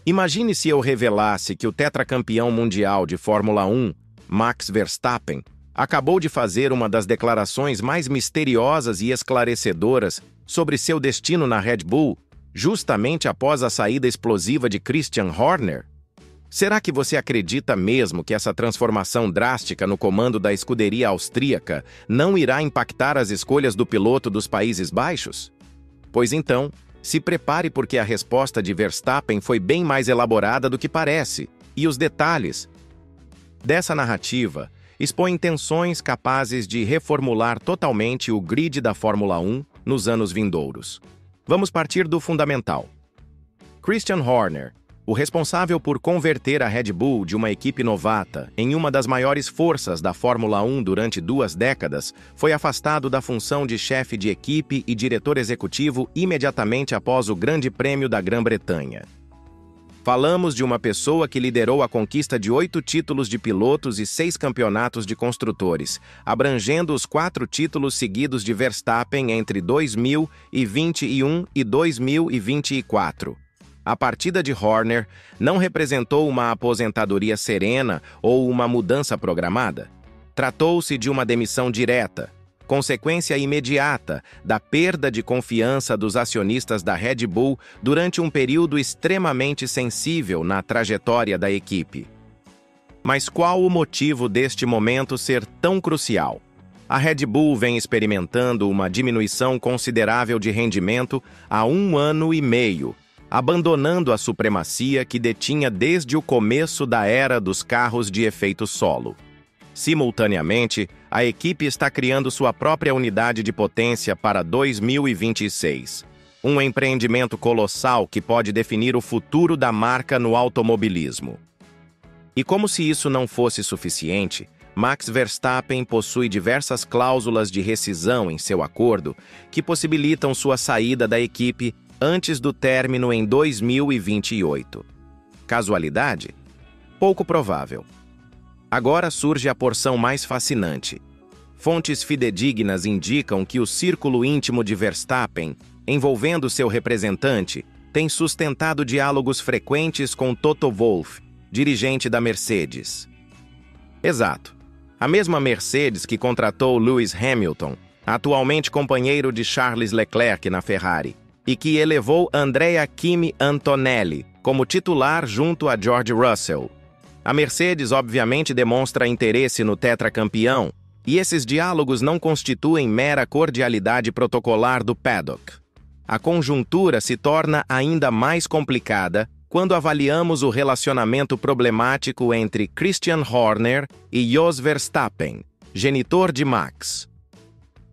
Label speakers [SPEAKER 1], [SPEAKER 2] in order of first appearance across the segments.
[SPEAKER 1] Imagine se eu revelasse que o tetracampeão mundial de Fórmula 1, Max Verstappen, acabou de fazer uma das declarações mais misteriosas e esclarecedoras sobre seu destino na Red Bull, justamente após a saída explosiva de Christian Horner? Será que você acredita mesmo que essa transformação drástica no comando da escuderia austríaca não irá impactar as escolhas do piloto dos Países Baixos? Pois então, se prepare porque a resposta de Verstappen foi bem mais elaborada do que parece, e os detalhes dessa narrativa expõem tensões capazes de reformular totalmente o grid da Fórmula 1 nos anos vindouros. Vamos partir do fundamental. Christian Horner, o responsável por converter a Red Bull de uma equipe novata em uma das maiores forças da Fórmula 1 durante 2 décadas, foi afastado da função de chefe de equipe e diretor executivo imediatamente após o Grande Prêmio da Grã-Bretanha. Falamos de uma pessoa que liderou a conquista de 8 títulos de pilotos e 6 campeonatos de construtores, abrangendo os 4 títulos seguidos de Verstappen entre 2021 e 2024. A partida de Horner não representou uma aposentadoria serena ou uma mudança programada. Tratou-se de uma demissão direta, consequência imediata da perda de confiança dos acionistas da Red Bull durante um período extremamente sensível na trajetória da equipe. Mas qual o motivo deste momento ser tão crucial? A Red Bull vem experimentando uma diminuição considerável de rendimento há 1 ano e meio, abandonando a supremacia que detinha desde o começo da era dos carros de efeito solo. Simultaneamente, a equipe está criando sua própria unidade de potência para 2026. Um empreendimento colossal que pode definir o futuro da marca no automobilismo. E como se isso não fosse suficiente, Max Verstappen possui diversas cláusulas de rescisão em seu acordo que possibilitam sua saída da equipe antes do término em 2028. Casualidade? Pouco provável. Agora surge a porção mais fascinante. Fontes fidedignas indicam que o círculo íntimo de Verstappen, envolvendo seu representante, tem sustentado diálogos frequentes com Toto Wolff, dirigente da Mercedes. Exato. A mesma Mercedes que contratou Lewis Hamilton, atualmente companheiro de Charles Leclerc na Ferrari, e que elevou Andrea Kimi Antonelli como titular junto a George Russell. A Mercedes obviamente demonstra interesse no tetracampeão, e esses diálogos não constituem mera cordialidade protocolar do paddock. A conjuntura se torna ainda mais complicada quando avaliamos o relacionamento problemático entre Christian Horner e Jos Verstappen, genitor de Max.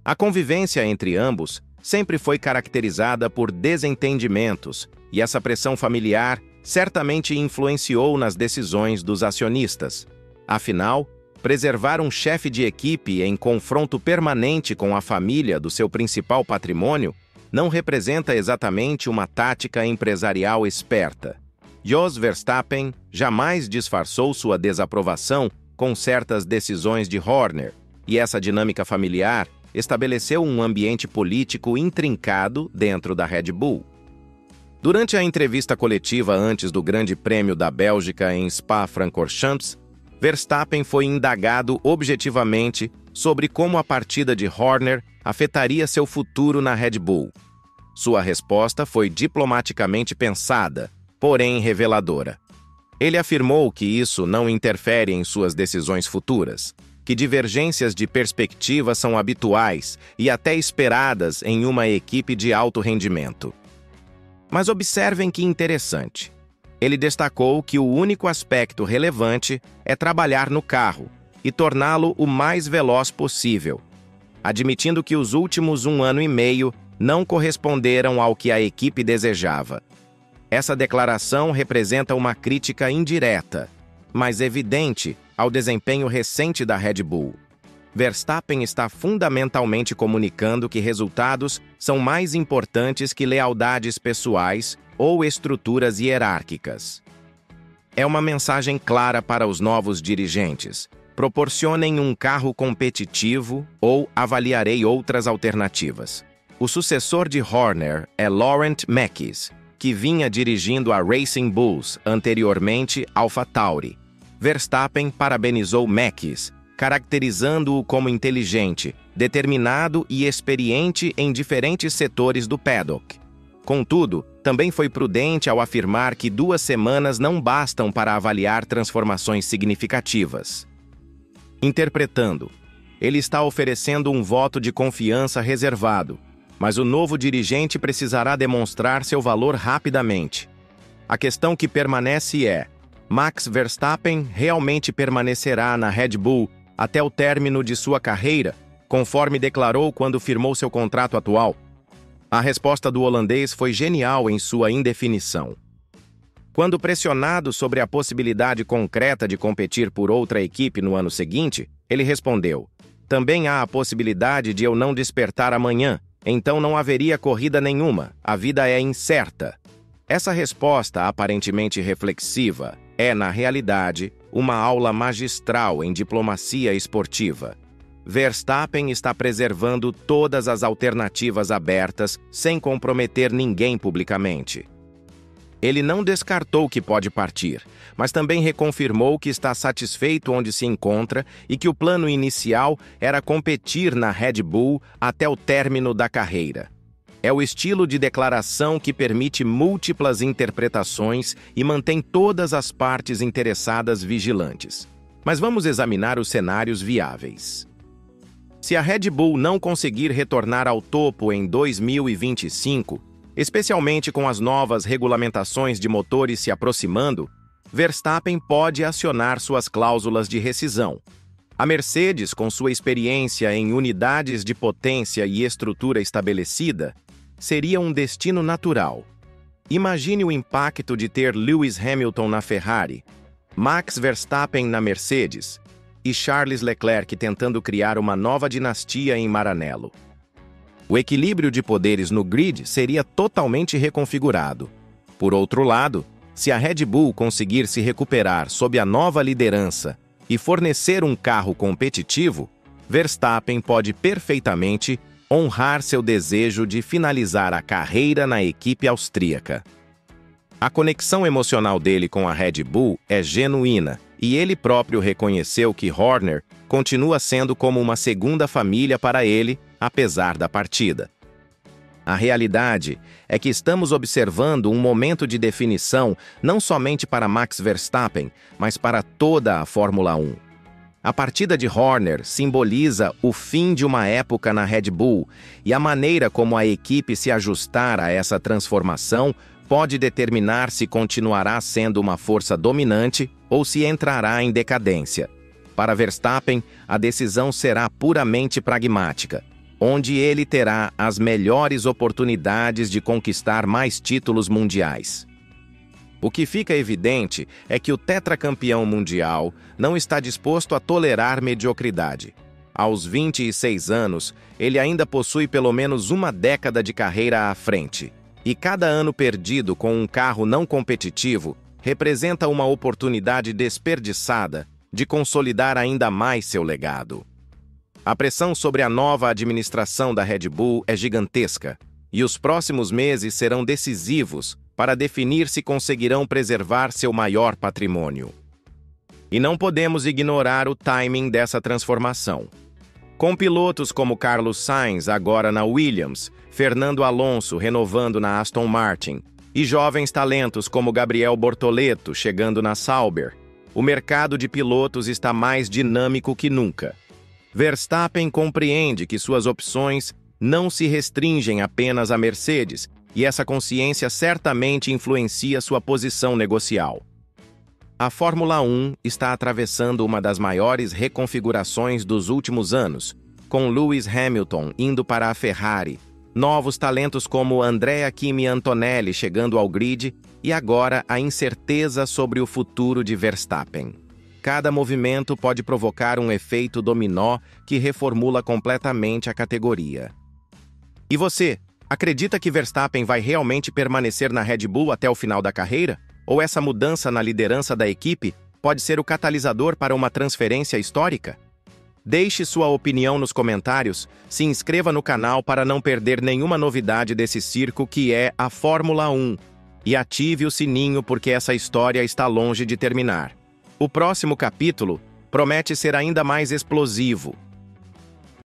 [SPEAKER 1] A convivência entre ambos sempre foi caracterizada por desentendimentos, e essa pressão familiar certamente influenciou nas decisões dos acionistas. Afinal, preservar um chefe de equipe em confronto permanente com a família do seu principal patrimônio não representa exatamente uma tática empresarial esperta. Jos Verstappen jamais disfarçou sua desaprovação com certas decisões de Horner, e essa dinâmica familiar estabeleceu um ambiente político intrincado dentro da Red Bull. Durante a entrevista coletiva antes do Grande Prêmio da Bélgica em Spa-Francorchamps, Verstappen foi indagado objetivamente sobre como a partida de Horner afetaria seu futuro na Red Bull. Sua resposta foi diplomaticamente pensada, porém reveladora. Ele afirmou que isso não interfere em suas decisões futuras, que divergências de perspectiva são habituais e até esperadas em uma equipe de alto rendimento. Mas observem que interessante. Ele destacou que o único aspecto relevante é trabalhar no carro e torná-lo o mais veloz possível, admitindo que os últimos 1 ano e meio não corresponderam ao que a equipe desejava. Essa declaração representa uma crítica indireta, mas evidente, ao desempenho recente da Red Bull. Verstappen está fundamentalmente comunicando que resultados são mais importantes que lealdades pessoais ou estruturas hierárquicas. É uma mensagem clara para os novos dirigentes. Proporcionem um carro competitivo ou avaliarei outras alternativas. O sucessor de Horner é Laurent Mekies, que vinha dirigindo a Racing Bulls, anteriormente AlphaTauri. Verstappen parabenizou Max, caracterizando-o como inteligente, determinado e experiente em diferentes setores do paddock. Contudo, também foi prudente ao afirmar que 2 semanas não bastam para avaliar transformações significativas. Interpretando, ele está oferecendo um voto de confiança reservado, mas o novo dirigente precisará demonstrar seu valor rapidamente. A questão que permanece é: Max Verstappen realmente permanecerá na Red Bull até o término de sua carreira, conforme declarou quando firmou seu contrato atual? A resposta do holandês foi genial em sua indefinição. Quando pressionado sobre a possibilidade concreta de competir por outra equipe no ano seguinte, ele respondeu: "Também há a possibilidade de eu não despertar amanhã, então não haveria corrida nenhuma, a vida é incerta." Essa resposta aparentemente reflexiva é, na realidade, uma aula magistral em diplomacia esportiva. Verstappen está preservando todas as alternativas abertas sem comprometer ninguém publicamente. Ele não descartou que pode partir, mas também reconfirmou que está satisfeito onde se encontra e que o plano inicial era competir na Red Bull até o término da carreira. É o estilo de declaração que permite múltiplas interpretações e mantém todas as partes interessadas vigilantes. Mas vamos examinar os cenários viáveis. Se a Red Bull não conseguir retornar ao topo em 2025, especialmente com as novas regulamentações de motores se aproximando, Verstappen pode acionar suas cláusulas de rescisão. A Mercedes, com sua experiência em unidades de potência e estrutura estabelecida, seria um destino natural. Imagine o impacto de ter Lewis Hamilton na Ferrari, Max Verstappen na Mercedes e Charles Leclerc tentando criar uma nova dinastia em Maranello. O equilíbrio de poderes no grid seria totalmente reconfigurado. Por outro lado, se a Red Bull conseguir se recuperar sob a nova liderança e fornecer um carro competitivo, Verstappen pode perfeitamente honrar seu desejo de finalizar a carreira na equipe austríaca. A conexão emocional dele com a Red Bull é genuína, e ele próprio reconheceu que Horner continua sendo como uma segunda família para ele, apesar da partida. A realidade é que estamos observando um momento de definição não somente para Max Verstappen, mas para toda a Fórmula 1. A partida de Horner simboliza o fim de uma época na Red Bull, e a maneira como a equipe se ajustar a essa transformação pode determinar se continuará sendo uma força dominante ou se entrará em decadência. Para Verstappen, a decisão será puramente pragmática, onde ele terá as melhores oportunidades de conquistar mais títulos mundiais. O que fica evidente é que o tetracampeão mundial não está disposto a tolerar mediocridade. Aos 26 anos, ele ainda possui pelo menos uma década de carreira à frente, e cada ano perdido com um carro não competitivo representa uma oportunidade desperdiçada de consolidar ainda mais seu legado. A pressão sobre a nova administração da Red Bull é gigantesca, e os próximos meses serão decisivos para definir se conseguirão preservar seu maior patrimônio. E não podemos ignorar o timing dessa transformação. Com pilotos como Carlos Sainz agora na Williams, Fernando Alonso renovando na Aston Martin e jovens talentos como Gabriel Bortoleto chegando na Sauber, o mercado de pilotos está mais dinâmico que nunca. Verstappen compreende que suas opções não se restringem apenas à Mercedes, e essa consciência certamente influencia sua posição negocial. A Fórmula 1 está atravessando uma das maiores reconfigurações dos últimos anos, com Lewis Hamilton indo para a Ferrari, novos talentos como Andrea Kimi Antonelli chegando ao grid e agora a incerteza sobre o futuro de Verstappen. Cada movimento pode provocar um efeito dominó que reformula completamente a categoria. E você, acredita que Verstappen vai realmente permanecer na Red Bull até o final da carreira? Ou essa mudança na liderança da equipe pode ser o catalisador para uma transferência histórica? Deixe sua opinião nos comentários, se inscreva no canal para não perder nenhuma novidade desse circo que é a Fórmula 1. e ative o sininho porque essa história está longe de terminar. O próximo capítulo promete ser ainda mais explosivo.